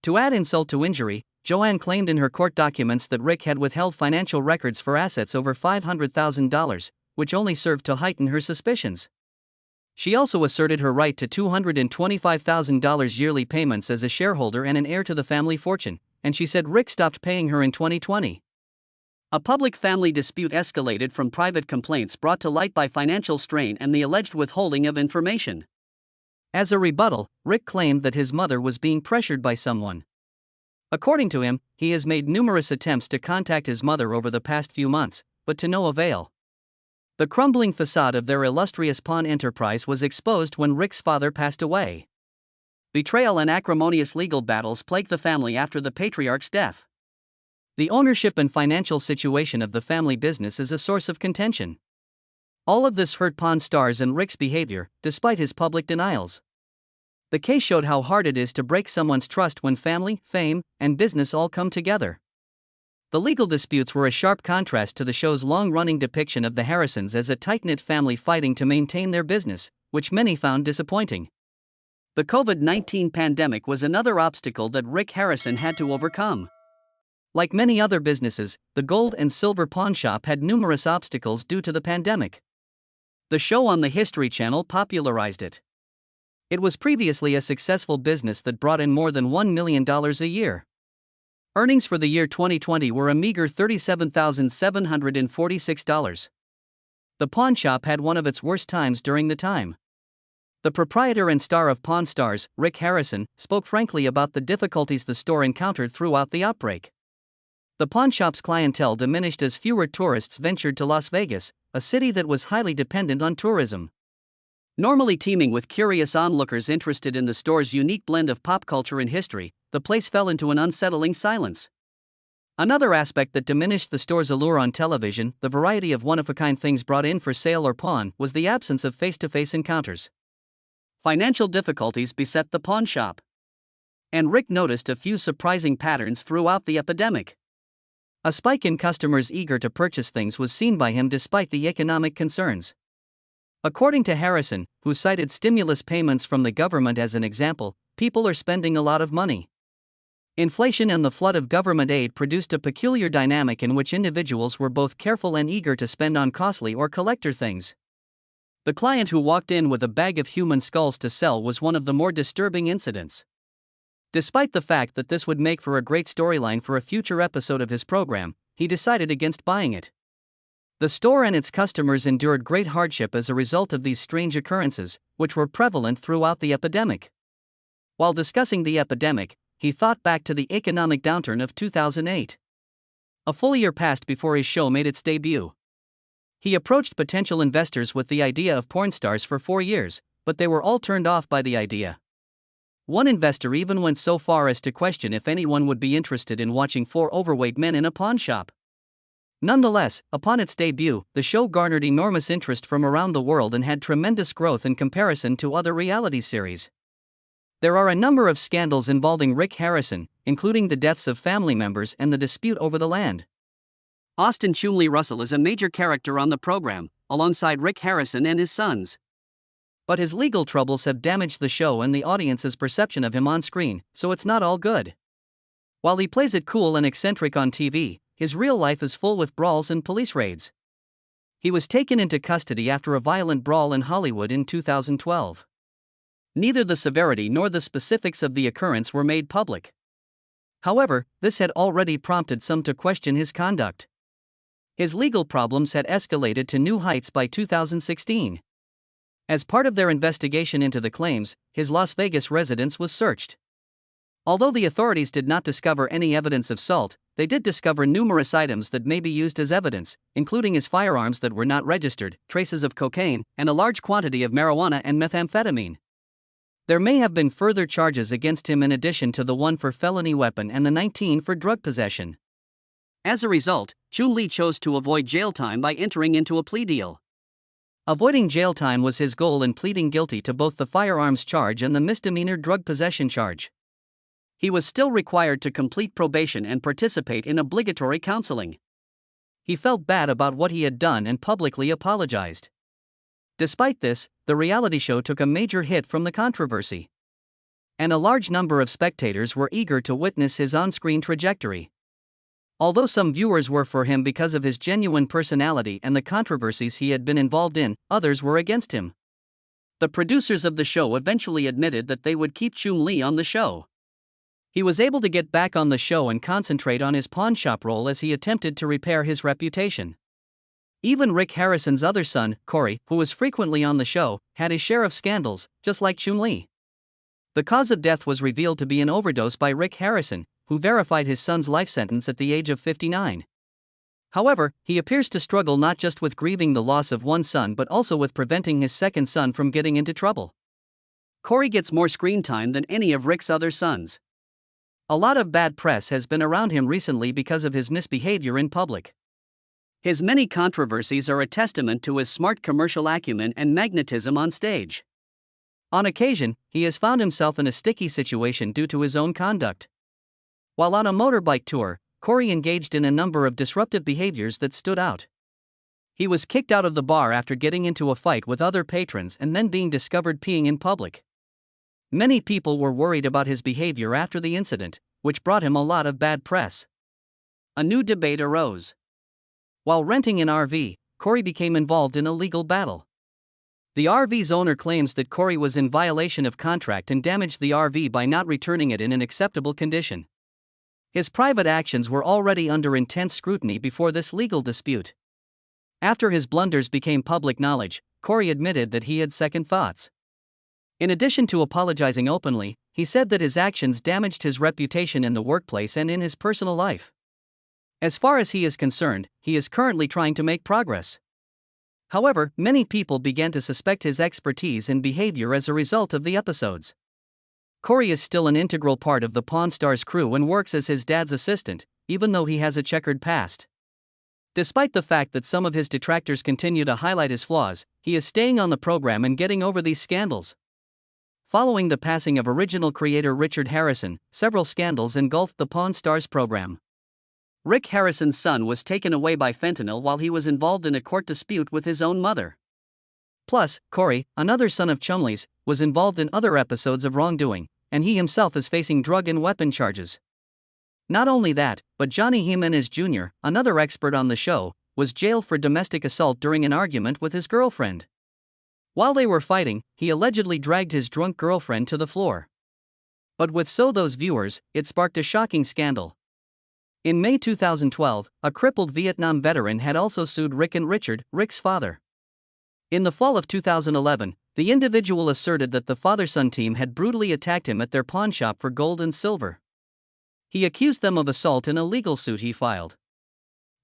To add insult to injury, Joanne claimed in her court documents that Rick had withheld financial records for assets over $500,000, which only served to heighten her suspicions. She also asserted her right to $225,000 yearly payments as a shareholder and an heir to the family fortune, and she said Rick stopped paying her in 2020. A public family dispute escalated from private complaints brought to light by financial strain and the alleged withholding of information. As a rebuttal, Rick claimed that his mother was being pressured by someone. According to him, he has made numerous attempts to contact his mother over the past few months, but to no avail. The crumbling facade of their illustrious pawn enterprise was exposed when Rick's father passed away. Betrayal and acrimonious legal battles plagued the family after the patriarch's death. The ownership and financial situation of the family business is a source of contention. All of this hurt Pawn Stars and Rick's behavior, despite his public denials. The case showed how hard it is to break someone's trust when family, fame, and business all come together. The legal disputes were a sharp contrast to the show's long-running depiction of the Harrisons as a tight-knit family fighting to maintain their business, which many found disappointing. The COVID-19 pandemic was another obstacle that Rick Harrison had to overcome. Like many other businesses, the gold and silver pawn shop had numerous obstacles due to the pandemic. The show on the History Channel popularized it. It was previously a successful business that brought in more than $1 million a year. Earnings for the year 2020 were a meager $37,746. The pawn shop had one of its worst times during the time. The proprietor and star of Pawn Stars, Rick Harrison, spoke frankly about the difficulties the store encountered throughout the outbreak. The pawn shop's clientele diminished as fewer tourists ventured to Las Vegas, a city that was highly dependent on tourism. Normally teeming with curious onlookers interested in the store's unique blend of pop culture and history, the place fell into an unsettling silence. Another aspect that diminished the store's allure on television, the variety of one-of-a-kind things brought in for sale or pawn, was the absence of face-to-face encounters. Financial difficulties beset the pawn shop. And Rick noticed a few surprising patterns throughout the epidemic. A spike in customers eager to purchase things was seen by him despite the economic concerns. According to Harrison, who cited stimulus payments from the government as an example, people are spending a lot of money. Inflation and the flood of government aid produced a peculiar dynamic in which individuals were both careful and eager to spend on costly or collector things. The client who walked in with a bag of human skulls to sell was one of the more disturbing incidents. Despite the fact that this would make for a great storyline for a future episode of his program, he decided against buying it. The store and its customers endured great hardship as a result of these strange occurrences, which were prevalent throughout the epidemic. While discussing the epidemic, he thought back to the economic downturn of 2008. A full year passed before his show made its debut. He approached potential investors with the idea of Pawn Stars for 4 years, but they were all turned off by the idea. One investor even went so far as to question if anyone would be interested in watching 4 overweight men in a pawn shop. Nonetheless, upon its debut, the show garnered enormous interest from around the world and had tremendous growth in comparison to other reality series. There are a number of scandals involving Rick Harrison, including the deaths of family members and the dispute over the land. Austin Chumlee Russell is a major character on the program, alongside Rick Harrison and his sons. But his legal troubles have damaged the show and the audience's perception of him on screen, so it's not all good. While he plays it cool and eccentric on TV, his real life is full with brawls and police raids. He was taken into custody after a violent brawl in Hollywood in 2012. Neither the severity nor the specifics of the occurrence were made public. However, this had already prompted some to question his conduct. His legal problems had escalated to new heights by 2016. As part of their investigation into the claims, his Las Vegas residence was searched. Although the authorities did not discover any evidence of assault, they did discover numerous items that may be used as evidence, including his firearms that were not registered, traces of cocaine, and a large quantity of marijuana and methamphetamine. There may have been further charges against him in addition to the 1 for felony weapon and the 19 for drug possession. As a result, Chumlee chose to avoid jail time by entering into a plea deal. Avoiding jail time was his goal in pleading guilty to both the firearms charge and the misdemeanor drug possession charge. He was still required to complete probation and participate in obligatory counseling. He felt bad about what he had done and publicly apologized. Despite this, the reality show took a major hit from the controversy. and a large number of spectators were eager to witness his on-screen trajectory. Although some viewers were for him because of his genuine personality and the controversies he had been involved in, others were against him. The producers of the show eventually admitted that they would keep Chumlee on the show. He was able to get back on the show and concentrate on his pawnshop role as he attempted to repair his reputation. Even Rick Harrison's other son, Corey, who was frequently on the show, had his share of scandals, just like Chumlee. The cause of death was revealed to be an overdose by Rick Harrison, who verified his son's life sentence at the age of 59. However, he appears to struggle not just with grieving the loss of one son but also with preventing his second son from getting into trouble. Corey gets more screen time than any of Rick's other sons. A lot of bad press has been around him recently because of his misbehavior in public. His many controversies are a testament to his smart commercial acumen and magnetism on stage. On occasion, he has found himself in a sticky situation due to his own conduct. While on a motorbike tour, Corey engaged in a number of disruptive behaviors that stood out. He was kicked out of the bar after getting into a fight with other patrons and then being discovered peeing in public. Many people were worried about his behavior after the incident, which brought him a lot of bad press. A new debate arose. While renting an RV, Corey became involved in a legal battle. The RV's owner claims that Corey was in violation of contract and damaged the RV by not returning it in an acceptable condition. His private actions were already under intense scrutiny before this legal dispute. After his blunders became public knowledge, Corey admitted that he had second thoughts. In addition to apologizing openly, he said that his actions damaged his reputation in the workplace and in his personal life. As far as he is concerned, he is currently trying to make progress. However, many people began to suspect his expertise and behavior as a result of the episodes. Corey is still an integral part of the Pawn Stars crew and works as his dad's assistant, even though he has a checkered past. Despite the fact that some of his detractors continue to highlight his flaws, he is staying on the program and getting over these scandals. Following the passing of original creator Richard Harrison, several scandals engulfed the Pawn Stars program. Rick Harrison's son was taken away by fentanyl while he was involved in a court dispute with his own mother. Plus, Corey, another son of Chumlee's, was involved in other episodes of wrongdoing, and he himself is facing drug and weapon charges. Not only that, but Johnny Jimenez Jr., another expert on the show, was jailed for domestic assault during an argument with his girlfriend. While they were fighting, he allegedly dragged his drunk girlfriend to the floor. But with So Those Viewers, it sparked a shocking scandal. In May 2012, a crippled Vietnam veteran had also sued Rick and Richard, Rick's father. In the fall of 2011, the individual asserted that the father-son team had brutally attacked him at their pawn shop for gold and silver. He accused them of assault in a legal suit he filed.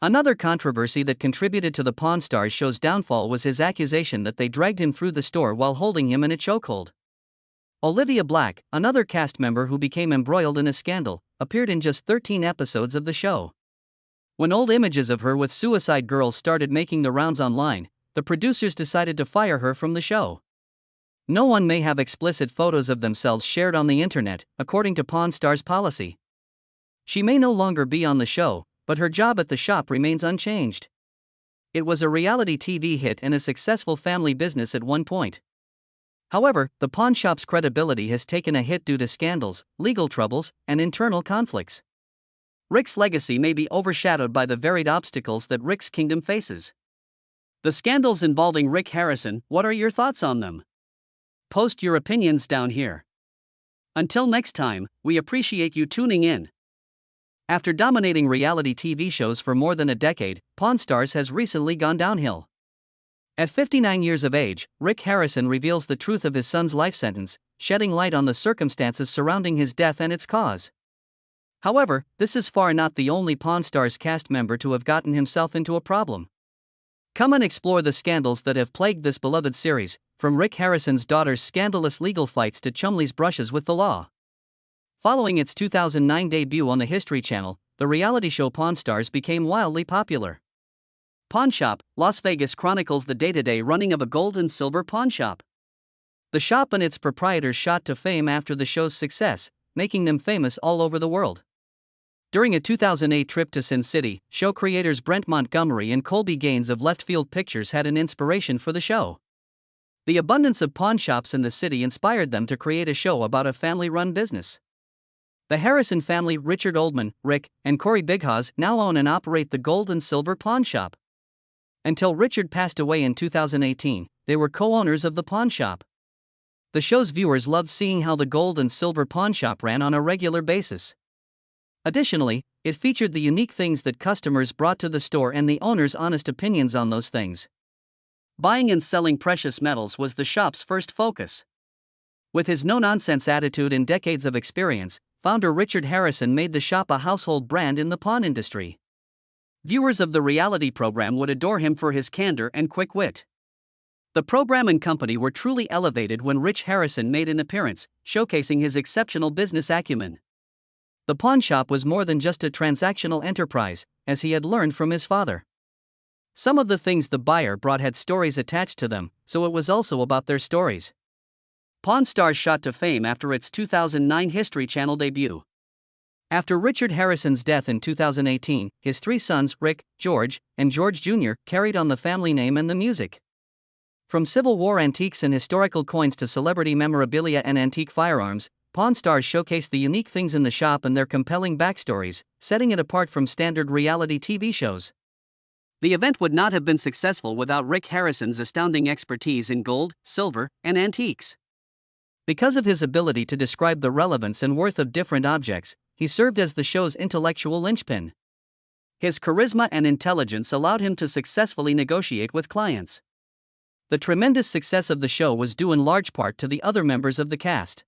Another controversy that contributed to the Pawn Stars show's downfall was his accusation that they dragged him through the store while holding him in a chokehold. Olivia Black, another cast member who became embroiled in a scandal, appeared in just 13 episodes of the show. When old images of her with suicide girls started making the rounds online, the producers decided to fire her from the show. No one may have explicit photos of themselves shared on the internet, according to Pawn Stars policy. She may no longer be on the show, but her job at the shop remains unchanged. It was a reality TV hit and a successful family business at one point. However, the pawn shop's credibility has taken a hit due to scandals, legal troubles, and internal conflicts. Rick's legacy may be overshadowed by the varied obstacles that Rick's kingdom faces. The scandals involving Rick Harrison, what are your thoughts on them? Post your opinions down here. Until next time, we appreciate you tuning in. After dominating reality TV shows for more than a decade, Pawn Stars has recently gone downhill. At 59 years of age, Rick Harrison reveals the truth of his son's life sentence, shedding light on the circumstances surrounding his death and its cause. However, this is far not the only Pawn Stars cast member to have gotten himself into a problem. Come and explore the scandals that have plagued this beloved series, from Rick Harrison's daughter's scandalous legal fights to Chumlee's brushes with the law. Following its 2009 debut on the History Channel, the reality show Pawn Stars became wildly popular. Pawn Shop, Las Vegas chronicles the day-to-day running of a gold and silver pawn shop. The shop and its proprietors shot to fame after the show's success, making them famous all over the world. During a 2008 trip to Sin City, show creators Brent Montgomery and Colby Gaines of Left Field Pictures had an inspiration for the show. The abundance of pawn shops in the city inspired them to create a show about a family-run business. The Harrison family, Richard Oldman, Rick, and Corey Bighaus, now own and operate the Gold and Silver Pawn Shop. Until Richard passed away in 2018, they were co-owners of the pawn shop. The show's viewers loved seeing how the Gold and Silver Pawn Shop ran on a regular basis. Additionally, it featured the unique things that customers brought to the store and the owner's honest opinions on those things. Buying and selling precious metals was the shop's first focus. With his no-nonsense attitude and decades of experience, founder Richard Harrison made the shop a household brand in the pawn industry. Viewers of the reality program would adore him for his candor and quick wit. The program and company were truly elevated when Rich Harrison made an appearance, showcasing his exceptional business acumen. The pawn shop was more than just a transactional enterprise, as he had learned from his father. Some of the things the buyer brought had stories attached to them, so it was also about their stories. Pawn Stars shot to fame after its 2009 History Channel debut. After Richard Harrison's death in 2018, his three sons, Rick, George, and George Jr., carried on the family name and the music. From Civil War antiques and historical coins to celebrity memorabilia and antique firearms, Pawn Stars showcased the unique things in the shop and their compelling backstories, setting it apart from standard reality TV shows. The event would not have been successful without Rick Harrison's astounding expertise in gold, silver, and antiques. Because of his ability to describe the relevance and worth of different objects, he served as the show's intellectual linchpin. His charisma and intelligence allowed him to successfully negotiate with clients. The tremendous success of the show was due in large part to the other members of the cast.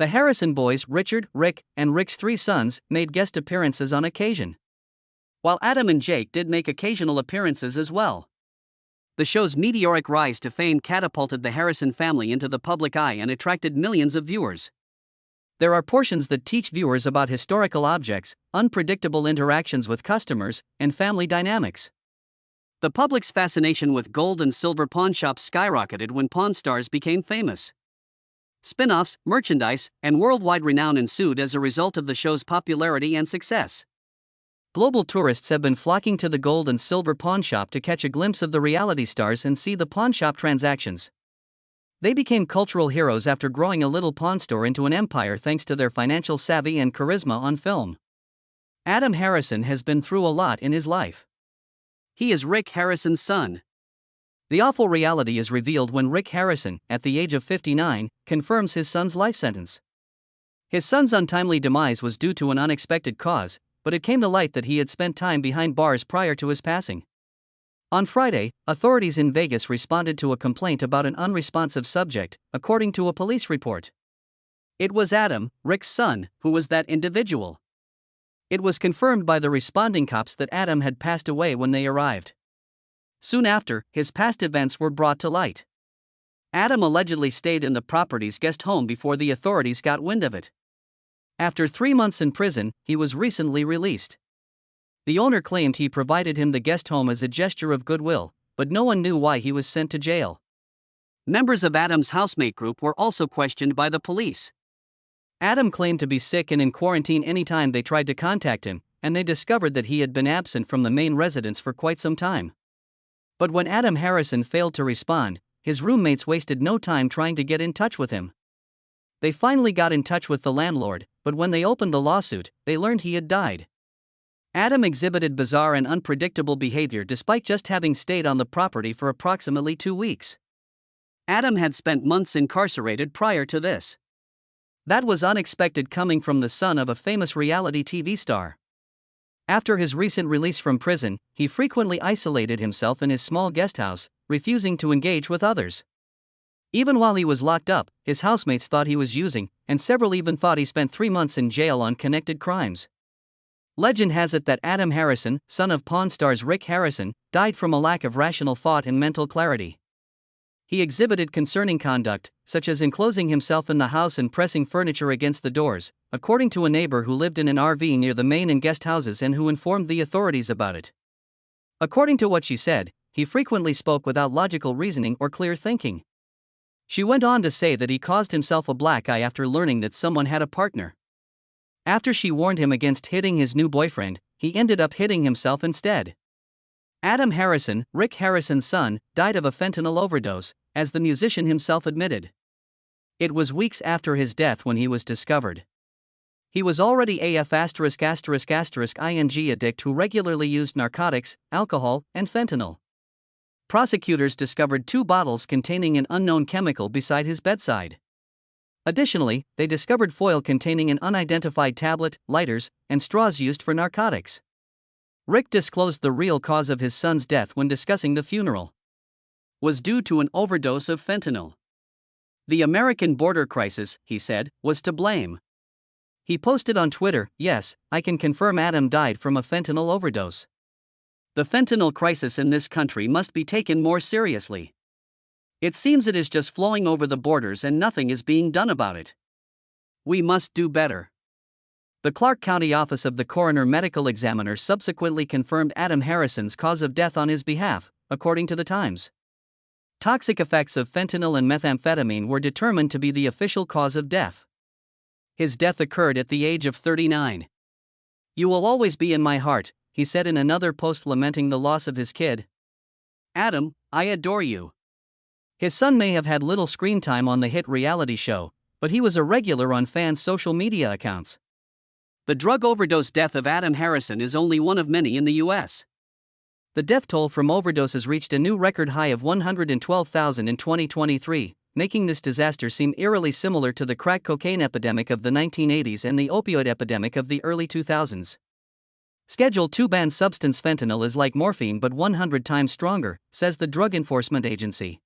The Harrison boys, Richard, Rick, and Rick's three sons, made guest appearances on occasion, while Adam and Jake did make occasional appearances as well. The show's meteoric rise to fame catapulted the Harrison family into the public eye and attracted millions of viewers. There are portions that teach viewers about historical objects, unpredictable interactions with customers, and family dynamics. The public's fascination with gold and silver pawn shops skyrocketed when Pawn Stars became famous. Spin-offs, merchandise, and worldwide renown ensued as a result of the show's popularity and success. Global tourists have been flocking to the Gold and Silver Pawn Shop to catch a glimpse of the reality stars and see the pawn shop transactions. They became cultural heroes after growing a little pawn store into an empire thanks to their financial savvy and charisma on film. Adam Harrison has been through a lot in his life. He is Rick Harrison's son. The awful reality is revealed when Rick Harrison, at the age of 59, confirms his son's life sentence. His son's untimely demise was due to an unexpected cause, but it came to light that he had spent time behind bars prior to his passing. On Friday, authorities in Vegas responded to a complaint about an unresponsive subject, according to a police report. It was Adam, Rick's son, who was that individual. It was confirmed by the responding cops that Adam had passed away when they arrived. Soon after, his past events were brought to light. Adam allegedly stayed in the property's guest home before the authorities got wind of it. After 3 months in prison, he was recently released. The owner claimed he provided him the guest home as a gesture of goodwill, but no one knew why he was sent to jail. Members of Adam's housemate group were also questioned by the police. Adam claimed to be sick and in quarantine anytime they tried to contact him, and they discovered that he had been absent from the main residence for quite some time. But when Adam Harrison failed to respond, his roommates wasted no time trying to get in touch with him. They finally got in touch with the landlord, but when they opened the lawsuit, they learned he had died. Adam exhibited bizarre and unpredictable behavior despite just having stayed on the property for approximately 2 weeks. Adam had spent months incarcerated prior to this. That was unexpected coming from the son of a famous reality TV star. After his recent release from prison, he frequently isolated himself in his small guest house, refusing to engage with others. Even while he was locked up, his housemates thought he was using, and several even thought he spent 3 months in jail on connected crimes. Legend has it that Adam Harrison, son of Pawn Stars Rick Harrison, died from a lack of rational thought and mental clarity. He exhibited concerning conduct, such as enclosing himself in the house and pressing furniture against the doors, according to a neighbor who lived in an RV near the main and guest houses and who informed the authorities about it. According to what she said, he frequently spoke without logical reasoning or clear thinking. She went on to say that he caused himself a black eye after learning that someone had a partner. After she warned him against hitting his new boyfriend, he ended up hitting himself instead. Adam Harrison, Rick Harrison's son, died of a fentanyl overdose, as the musician himself admitted. It was weeks after his death when he was discovered. He was already a ****ing addict who regularly used narcotics, alcohol, and fentanyl. Prosecutors discovered 2 bottles containing an unknown chemical beside his bedside. Additionally, they discovered foil containing an unidentified tablet, lighters, and straws used for narcotics. Rick disclosed the real cause of his son's death when discussing the funeral. Was due to an overdose of fentanyl. The American border crisis, he said, was to blame. He posted on Twitter, "Yes, I can confirm Adam died from a fentanyl overdose. The fentanyl crisis in this country must be taken more seriously. It seems it is just flowing over the borders and nothing is being done about it. We must do better." The Clark County Office of the Coroner Medical Examiner subsequently confirmed Adam Harrison's cause of death on his behalf, according to the Times. Toxic effects of fentanyl and methamphetamine were determined to be the official cause of death. His death occurred at the age of 39. "You will always be in my heart," he said in another post lamenting the loss of his kid. "Adam, I adore you." His son may have had little screen time on the hit reality show, but he was a regular on fans' social media accounts. The drug overdose death of Adam Harrison is only one of many in the U.S. The death toll from overdoses reached a new record high of 112,000 in 2023, making this disaster seem eerily similar to the crack cocaine epidemic of the 1980s and the opioid epidemic of the early 2000s. Schedule II banned substance fentanyl is like morphine but 100 times stronger, says the Drug Enforcement Agency.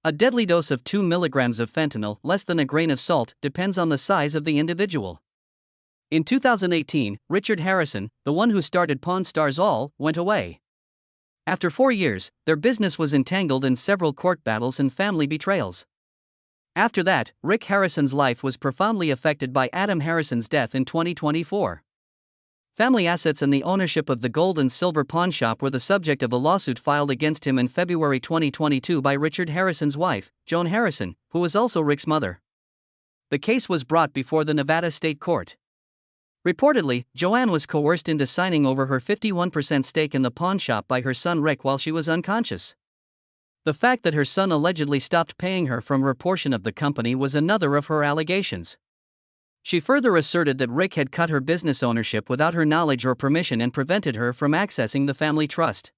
A deadly dose of 2 milligrams of fentanyl, less than a grain of salt, depends on the size of the individual. In 2018, Richard Harrison, the one who started Pawn Stars All, went away. After 4 years, their business was entangled in several court battles and family betrayals. After that, Rick Harrison's life was profoundly affected by Adam Harrison's death in 2024. Family assets and the ownership of the gold and silver pawn shop were the subject of a lawsuit filed against him in February 2022 by Richard Harrison's wife, Joan Harrison, who was also Rick's mother. The case was brought before the Nevada State Court. Reportedly, Joanne was coerced into signing over her 51% stake in the pawn shop by her son Rick while she was unconscious. The fact that her son allegedly stopped paying her from her portion of the company was another of her allegations. She further asserted that Rick had cut her business ownership without her knowledge or permission and prevented her from accessing the family trust.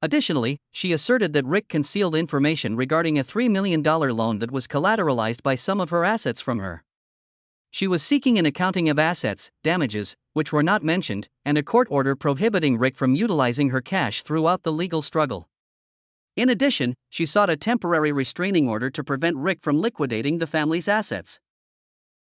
Additionally, she asserted that Rick concealed information regarding a $3 million loan that was collateralized by some of her assets from her. She was seeking an accounting of assets, damages, which were not mentioned, and a court order prohibiting Rick from utilizing her cash throughout the legal struggle. In addition, she sought a temporary restraining order to prevent Rick from liquidating the family's assets.